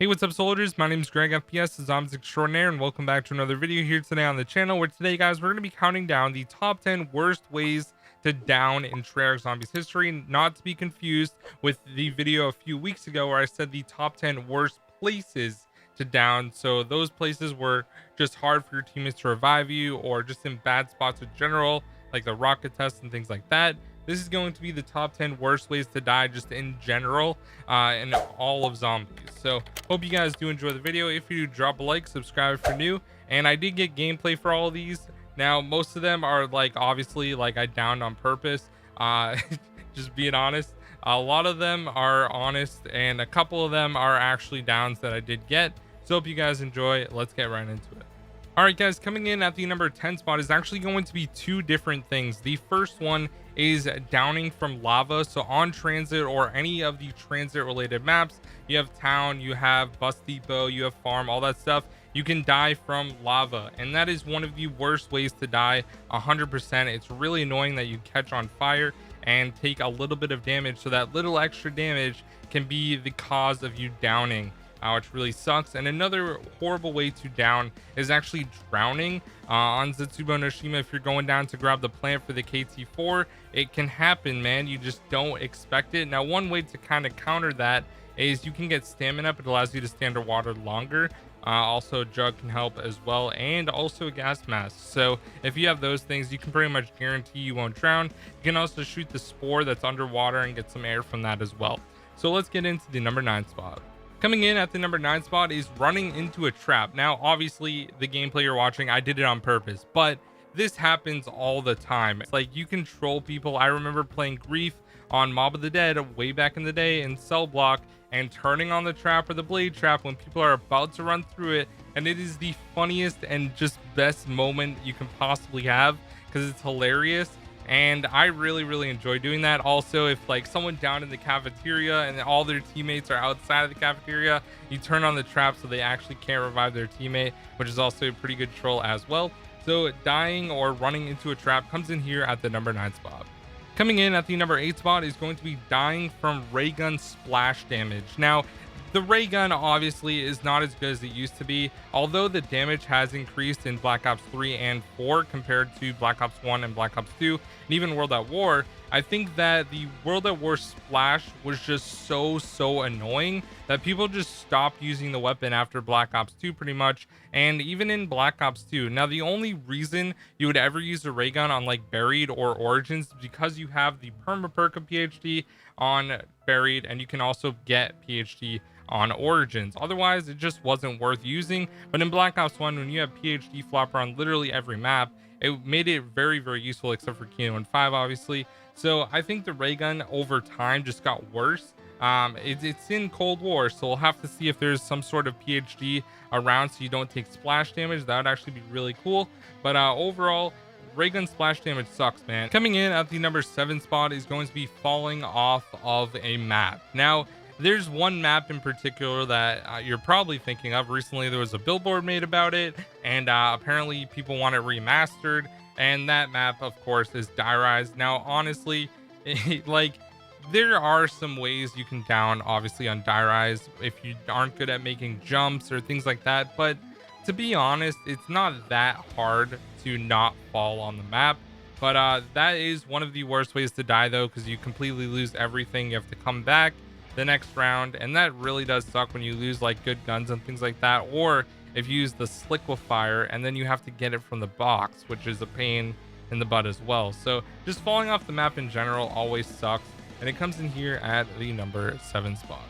Hey, what's up, soldiers? My name is GregFPS, the Zombies Extraordinaire, and welcome back to another video here today on the channel. Where today, guys, we're going to be counting down the top 10 worst ways to down in Treyarch Zombies history, not to be confused with the video a few weeks ago where I said the top 10 worst places to down. So those places were just hard for your teammates to revive you, or just in bad spots in general, like the rocket test and things like that. This is going to be the top 10 worst ways to die just in general in all of zombies. So hope you guys do enjoy the video. If you do, drop a like, subscribe if you're new. And I did get gameplay for all of these. Now, most of them are like, obviously, like I downed on purpose. Just being honest. A lot of them are honest, and a couple of them are actually downs that I did get. So hope you guys enjoy. Let's get right into it. All right, guys, coming in at the number 10 spot is actually going to be two different things. The first one is downing from lava. So on transit or any of the transit related maps, you have town, you have bus depot, you have farm, all that stuff, you can die from lava, and that is one of the worst ways to die. 100%. It's really annoying that you catch on fire and take a little bit of damage, so that little extra damage can be the cause of you downing, which really sucks. And another horrible way to down is actually drowning on Zetsubo no Shima. If you're going down to grab the plant for the KT4, it can happen, man. You just don't expect it. Now, one way to kind of counter that is you can get stamina up. It allows you to stay underwater longer. Also, jug can help as well, and also a gas mask. So if you have those things, you can pretty much guarantee you won't drown. You can also shoot the spore that's underwater and get some air from that as well. So let's get into the number 9 spot. Coming in at the number 9 spot is running into a trap. Now, obviously, the gameplay you're watching, I did it on purpose, but this happens all the time. It's like you can troll people. I remember playing Grief on Mob of the Dead way back in the day in Cell Block and turning on the trap or the blade trap when people are about to run through it. And it is the funniest and just best moment you can possibly have because it's hilarious. And I really enjoy doing that. Also, if like someone down in the cafeteria and all their teammates are outside of the cafeteria, you turn on the trap so they actually can't revive their teammate, which is also a pretty good troll as well. So dying or running into a trap comes in here at the number 9 spot. Coming in at the number 8 spot is going to be dying from Raygun splash damage. Now, the Raygun obviously is not as good as it used to be, although the damage has increased in Black Ops 3 and 4 compared to Black Ops 1 and Black Ops 2, and even World at War. I think that the World at War splash was just so annoying that people just stopped using the weapon after Black Ops 2 pretty much, and even in Black Ops 2. Now, the only reason you would ever use a Raygun on like Buried or Origins is because you have the perma perk of PhD on Buried, and you can also get PhD on Origins. Otherwise, it just wasn't worth using. But in Black Ops 1, when you have PhD flopper on literally every map, it made it very useful, except for Kino and 5, obviously. So I think the Raygun over time just got worse. It's in Cold War, so we'll have to see if there's some sort of PhD around so you don't take splash damage. That would actually be really cool. But overall, Raygun splash damage sucks, man. Coming in at the number 7 spot is going to be falling off of a map. Now, there's one map in particular that you're probably thinking of. Recently, there was a billboard made about it, and apparently people want it remastered. And that map, of course, is Die Rise. Now, honestly, like, there are some ways you can down, obviously, on Die Rise if you aren't good at making jumps or things like that. But to be honest, it's not that hard to not fall on the map. But that is one of the worst ways to die, though, because you completely lose everything. You have to come back the next round, and that really does suck when you lose like good guns and things like that, or if you use the Sliquifier and then you have to get it from the box, which is a pain in the butt as well. So just falling off the map in general always sucks, and it comes in here at the number 7 spot.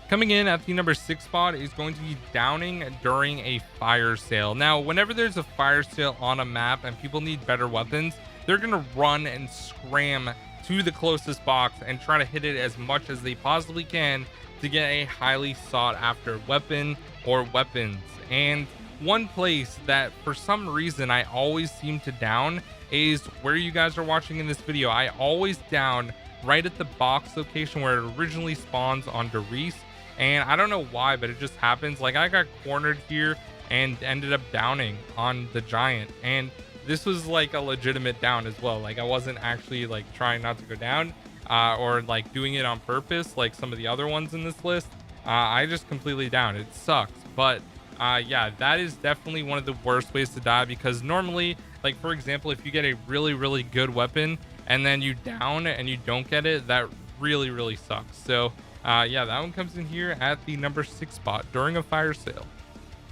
Coming in at the number 6 spot is going to be downing during a fire sale. Now, whenever there's a fire sale on a map and people need better weapons, they're gonna run and scram to the closest box and try to hit it as much as they possibly can to get a highly sought after weapon or weapons. And one place that for some reason I always seem to down is where you guys are watching in this video. I always down right at the box location where it originally spawns on Derice, and I don't know why, but it just happens. Like, I got cornered here and ended up downing on the giant, and this was like a legitimate down as well. Like, I wasn't actually like trying not to go down or like doing it on purpose like some of the other ones in this list. I just completely down. It sucks. But yeah, that is definitely one of the worst ways to die, because normally, like for example, if you get a really good weapon and then you down and you don't get it, that really sucks. So yeah, that one comes in here at the number 6 spot during a fire sale.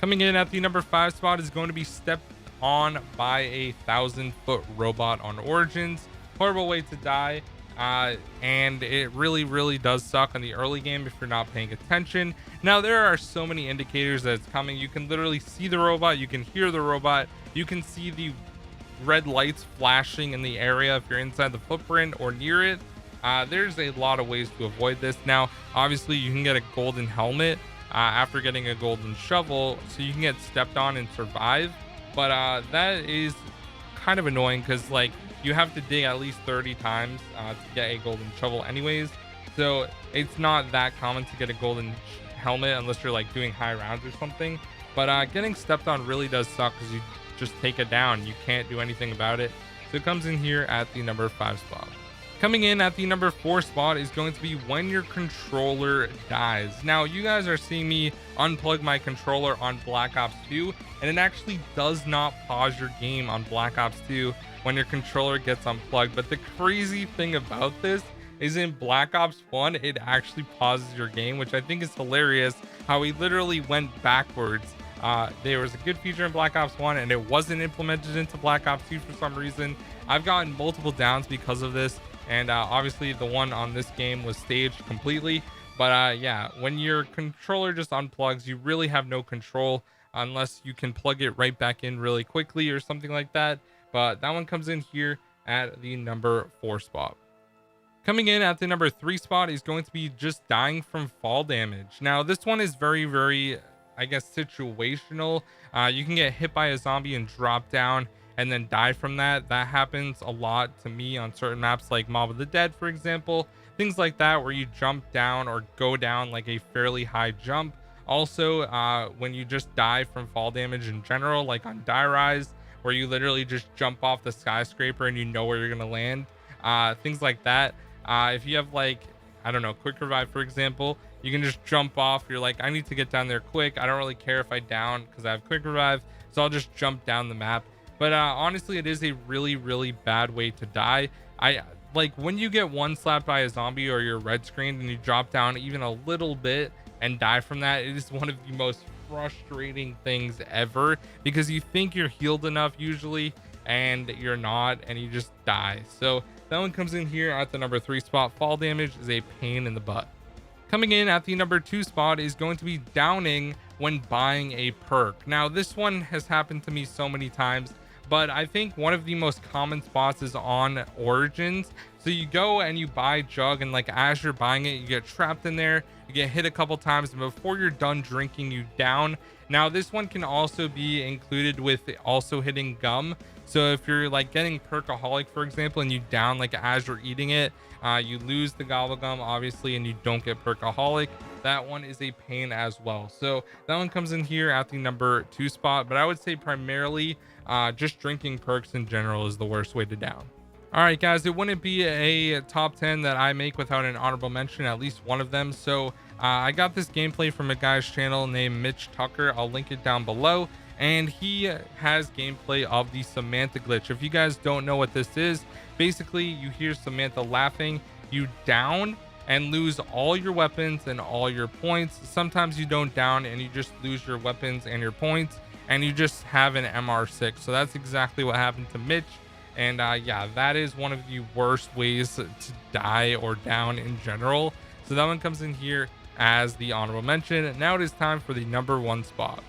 Coming in at the number 5 spot is going to be Stepped On by a 1,000-foot robot on Origins. Horrible way to die. And it really does suck in the early game if you're not paying attention. Now, there are so many indicators that it's coming. You can literally see the robot. You can hear the robot. You can see the red lights flashing in the area if you're inside the footprint or near it. There's a lot of ways to avoid this. Now, obviously, you can get a golden helmet after getting a golden shovel, so you can get stepped on and survive. But that is kind of annoying, because like you have to dig at least 30 times to get a golden shovel anyways. So it's not that common to get a golden helmet unless you're like doing high rounds or something. But getting stepped on really does suck, because you just take it down. You can't do anything about it. So it comes in here at the number 5 spot. Coming in at the number 4 spot is going to be when your controller dies. Now, you guys are seeing me unplug my controller on Black Ops 2, and it actually does not pause your game on Black Ops 2 when your controller gets unplugged. But the crazy thing about this is in Black Ops 1, it actually pauses your game, which I think is hilarious, how we literally went backwards. There was a good feature in Black Ops 1, and it wasn't implemented into Black Ops 2 for some reason. I've gotten multiple downs because of this. And obviously the one on this game was staged completely. But yeah, when your controller just unplugs, you really have no control unless you can plug it right back in really quickly or something like that. But that one comes in here at the number 4 spot. Coming in at the number 3 spot is going to be just dying from fall damage. Now, this one is very, I guess, situational. You can get hit by a zombie and drop down and then die from that. That happens a lot to me on certain maps like Mob of the Dead, for example. Things like that where you jump down or go down like a fairly high jump. Also, when you just die from fall damage in general, like on Die Rise, where you literally just jump off the skyscraper and you know where you're gonna land. Things like that. If you have like, I don't know, quick revive, for example, you can just jump off. You're like, I need to get down there quick. I don't really care if I down because I have quick revive, so I'll just jump down the map. But honestly, it is a really bad way to die. I like when you get one slapped by a zombie or you're red screened and you drop down even a little bit and die from that. It is one of the most frustrating things ever, because you think you're healed enough usually and you're not, and you just die. So that one comes in here at the number 3 spot. Fall damage is a pain in the butt. Coming in at the number 2 spot is going to be downing when buying a perk. Now, this one has happened to me so many times, but I think one of the most common spots is on Origins. So you go and you buy Jug, and like as you're buying it, you get trapped in there, you get hit a couple times, and before you're done drinking, you down. Now, this one can also be included with also hitting gum. So if you're like getting Perkaholic, for example, and you down like as you're eating it, you lose the gobble gum, obviously, and you don't get Perkaholic. That one is a pain as well. So that one comes in here at the number 2 spot. But I would say primarily just drinking perks in general is the worst way to down. All right, guys, it wouldn't be a top 10 that I make without an honorable mention, at least one of them. So I got this gameplay from a guy's channel named Mitch Tucker. I'll link it down below. And he has gameplay of the Samantha glitch. If you guys don't know what this is, basically you hear Samantha laughing, you down and lose all your weapons and all your points. Sometimes you don't down and you just lose your weapons and your points, and you just have an MR6. So that's exactly what happened to Mitch. And yeah, that is one of the worst ways to die or down in general. So that one comes in here as the honorable mention. Now it is time for the number 1 spot.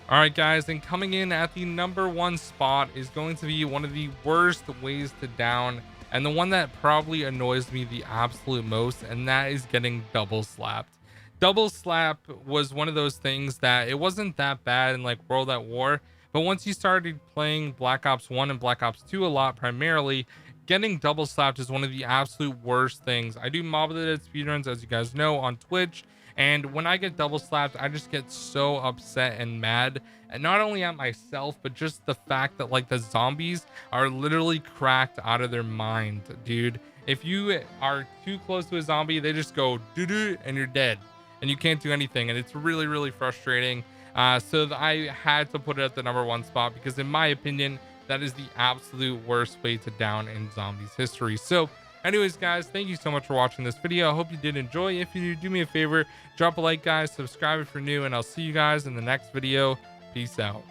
All right, guys, and coming in at the number 1 spot is going to be one of the worst ways to down, and the one that probably annoys me the absolute most, and that is getting double slapped. Double slap was one of those things that it wasn't that bad in like World at War, but once you started playing Black Ops 1 and Black Ops 2 a lot primarily, getting double slapped is one of the absolute worst things. I do Mob of the Dead speedruns, as you guys know, on Twitch. And when I get double slapped, I just get so upset and mad, and not only at myself, but just the fact that like the zombies are literally cracked out of their mind, dude. If you are too close to a zombie, they just go doo-doo and you're dead. and you can't do anything, and it's really, really frustrating. I had to put it at the #1 spot because, in my opinion, that is the absolute worst way to down in zombies history. So anyways, guys, thank you so much for watching this video. I hope you did enjoy. If you do, do me a favor, drop a like, guys, subscribe if you're new, and I'll see you guys in the next video. Peace out.